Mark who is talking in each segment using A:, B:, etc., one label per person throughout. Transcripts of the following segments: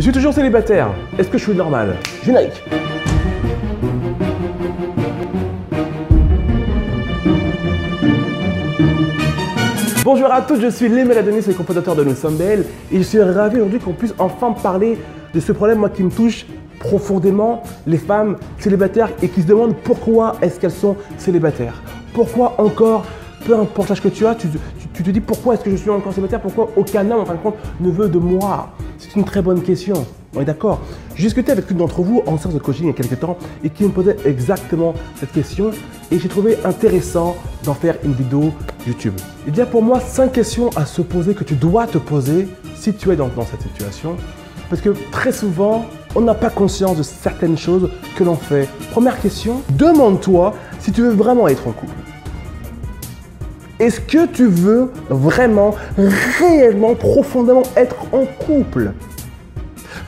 A: Je suis toujours célibataire. Est-ce que je suis normal? Générique. Bonjour à tous, je suis Lémel Adonis, le cofondateur de Nous Sommes Belles, et je suis ravi aujourd'hui qu'on puisse enfin parler de ce problème moi, qui me touche profondément, les femmes célibataires et qui se demandent pourquoi est-ce qu'elles sont célibataires. Pourquoi encore, peu importe l'âge que tu as, tu te dis pourquoi est-ce que je suis encore célibataire, pourquoi aucun homme en fin de compte ne veut de moi? C'est une très bonne question, on est d'accord? J'ai discuté avec l'une d'entre vous en séance de coaching il y a quelques temps et qui me posait exactement cette question et j'ai trouvé intéressant d'en faire une vidéo YouTube. Il y a pour moi 5 questions à se poser que tu dois te poser si tu es dans cette situation parce que très souvent, on n'a pas conscience de certaines choses que l'on fait. Première question, demande-toi si tu veux vraiment être en couple. Est-ce que tu veux vraiment, réellement, profondément être en couple?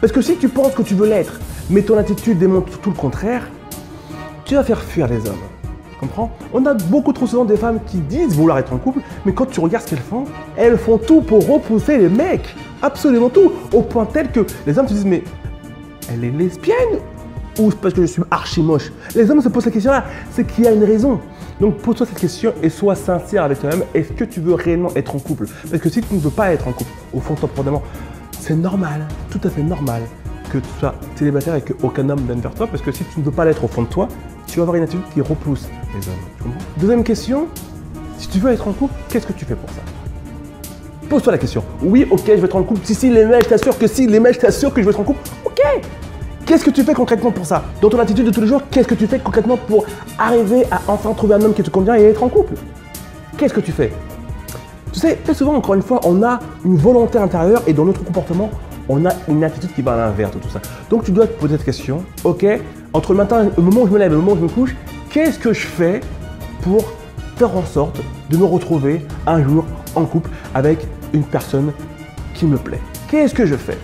A: Parce que si tu penses que tu veux l'être, mais ton attitude démontre tout le contraire, tu vas faire fuir les hommes. Tu comprends? On a beaucoup trop souvent des femmes qui disent vouloir être en couple, mais quand tu regardes ce elles font tout pour repousser les mecs. Absolument tout. Au point tel que les hommes se disent, mais elle est lesbienne ou c'est parce que je suis archi moche? Les hommes se posent cette question-là, c'est qu'il y a une raison. Donc pose-toi cette question et sois sincère avec toi-même. Est-ce que tu veux réellement être en couple? Parce que si tu ne veux pas être en couple, au fond de toi profondément, c'est normal, tout à fait normal que tu sois célibataire et qu'aucun homme vienne vers toi. Parce que si tu ne veux pas l'être au fond de toi, tu vas avoir une attitude qui repousse les hommes. Tu comprends? Deuxième question, si tu veux être en couple, qu'est-ce que tu fais pour ça? Pose-toi la question. Oui, ok, je vais être en couple. Si les mecs, je t'assure que si les mecs, je t'assure que je vais être en couple. Ok. Qu'est-ce que tu fais concrètement pour ça? Dans ton attitude de tous les jours, qu'est-ce que tu fais concrètement pour arriver à enfin trouver un homme qui te convient et être en couple? Qu'est-ce que tu fais? Tu sais, très souvent, encore une fois, on a une volonté intérieure et dans notre comportement, on a une attitude qui va à l'inverse de tout ça. Donc tu dois te poser cette question. Ok, entre le matin, le moment où je me lève et le moment où je me couche, qu'est-ce que je fais pour faire en sorte de me retrouver un jour en couple avec une personne qui me plaît? Qu'est-ce que je fais?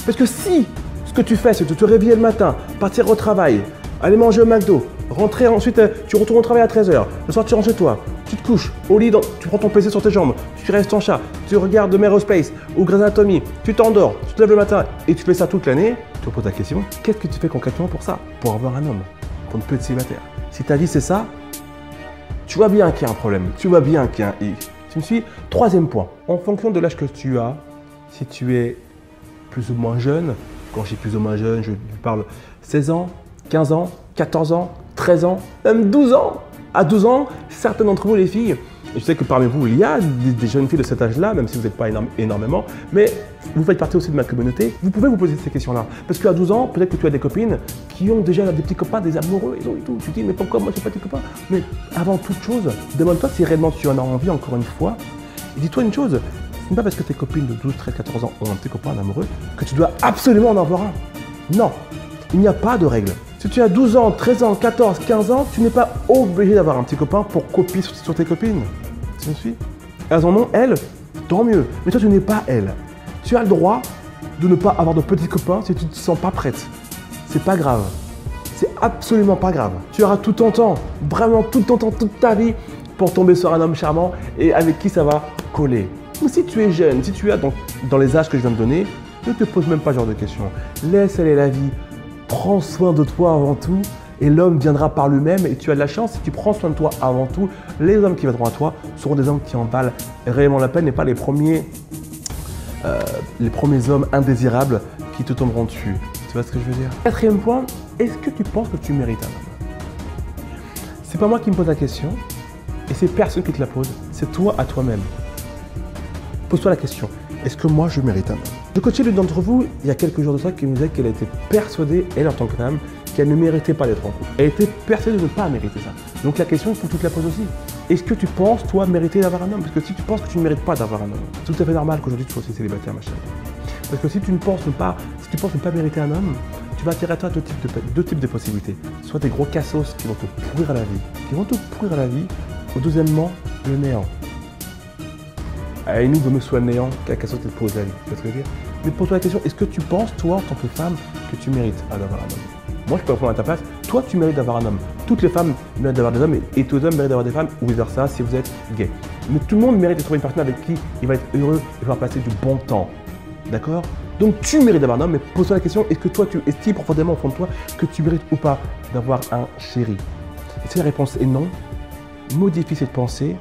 A: Parce que si ce que tu fais, c'est de te réveiller le matin, partir au travail, aller manger au McDo, rentrer ensuite, tu retournes au travail à 13h, le soir tu rentres chez toi, tu te couches au lit, tu prends ton PC sur tes jambes, tu restes en chat, tu regardes Merospace ou Grey's Anatomy, tu t'endors, tu te lèves le matin et tu fais ça toute l'année, tu te poses la question, qu'est-ce que tu fais concrètement pour ça? Pour avoir un homme, pour ne plus être célibataire. Si ta vie c'est ça, tu vois bien qu'il y a un problème, tu vois bien qu'il y a un hic. Tu me suis? Troisième point, en fonction de l'âge que tu as, si tu es plus ou moins jeune, quand je dis plus ou moins jeune, je parle 16 ans, 15 ans, 14 ans, 13 ans, même 12 ans. À 12 ans, certaines d'entre vous les filles, et je sais que parmi vous il y a des jeunes filles de cet âge-là, même si vous n'êtes pas énormément, mais vous faites partie aussi de ma communauté, vous pouvez vous poser ces questions-là. Parce qu'à 12 ans, peut-être que tu as des copines qui ont déjà des petits copains, des amoureux, ils ont et tout. Tu te dis, mais pourquoi moi je n'ai pas de copains? Mais avant toute chose, demande-toi si réellement tu en as envie encore une fois. Et dis-toi une chose, ce n'est pas parce que tes copines de 12, 13, 14 ans ont un petit copain, un amoureux, que tu dois absolument en avoir un. Non, il n'y a pas de règle. Si tu as 12 ans, 13 ans, 14, 15 ans, tu n'es pas obligé d'avoir un petit copain pour copier sur tes copines. Tu me suis? Elles en ont, elles, tant mieux. Mais toi, tu n'es pas elle. Tu as le droit de ne pas avoir de petits copains si tu ne te sens pas prête. C'est pas grave. C'est absolument pas grave. Tu auras tout ton temps, vraiment tout ton temps, toute ta vie pour tomber sur un homme charmant et avec qui ça va coller. Mais si tu es jeune, si tu es dans les âges que je viens de donner, ne te pose même pas ce genre de questions. Laisse aller la vie. Prends soin de toi avant tout et l'homme viendra par lui-même et tu as de la chance si tu prends soin de toi avant tout. Les hommes qui viendront à toi seront des hommes qui en valent réellement la peine et pas les premiers hommes indésirables qui te tomberont dessus. Tu vois ce que je veux dire? Quatrième point, est-ce que tu penses que tu mérites un homme? C'est pas moi qui me pose la question et c'est personne qui te la pose, c'est toi à toi-même. Pose-toi la question, est-ce que moi je mérite un homme? Je coachais l'une d'entre vous il y a quelques jours de ça qui me disait qu'elle était persuadée, elle en tant que femme, qu'elle ne méritait pas d'être en couple. Elle était persuadée de ne pas mériter ça. Donc la question, il faut que tu te la poses aussi. Est-ce que tu penses, toi, mériter d'avoir un homme? Parce que si tu penses que tu ne mérites pas d'avoir un homme, c'est tout à fait normal qu'aujourd'hui tu sois aussi célibataire, ma chérie. Parce que si tu penses ne pas mériter un homme, tu vas attirer à toi deux types de possibilités. Soit des gros cassos qui vont te pourrir la vie, ou deuxièmement, le néant. Et nous, vaut mieux soit le néant qu'un cassos te pose la vie. Tu vois ce que je veux dire? Mais pose-toi la question, est-ce que tu penses, toi, en tant que femme, que tu mérites d'avoir un homme? Moi, je peux répondre à ta place. Toi, tu mérites d'avoir un homme. Toutes les femmes méritent d'avoir des hommes et tous les hommes méritent d'avoir des femmes ou vice-versa si vous êtes gay. Mais tout le monde mérite de trouver une personne avec qui il va être heureux et va passer du bon temps. D'accord? Donc tu mérites d'avoir un homme, mais pose-toi la question, est-ce que toi tu estimes profondément au fond de toi que tu mérites ou pas d'avoir un chéri? Et si la réponse est non, modifie cette pensée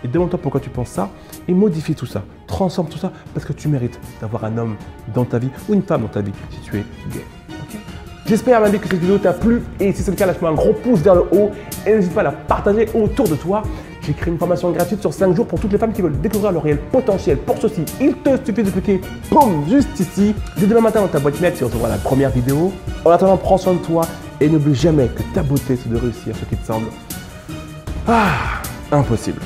A: et demande-toi pourquoi tu penses ça et modifie tout ça. Transforme tout ça parce que tu mérites d'avoir un homme dans ta vie ou une femme dans ta vie si tu es gay. Okay. J'espère que cette vidéo t'a plu et si c'est le cas, lâche-moi un gros pouce vers le haut et n'hésite pas à la partager autour de toi. J'ai créé une formation gratuite sur 5 jours pour toutes les femmes qui veulent découvrir leur réel potentiel. Pour ceci, il te suffit de cliquer, boum, juste ici. Dès demain matin dans ta boîte mail, tu recevras la première vidéo. En attendant, prends soin de toi et n'oublie jamais que ta beauté, c'est de réussir ce qui te semble impossible.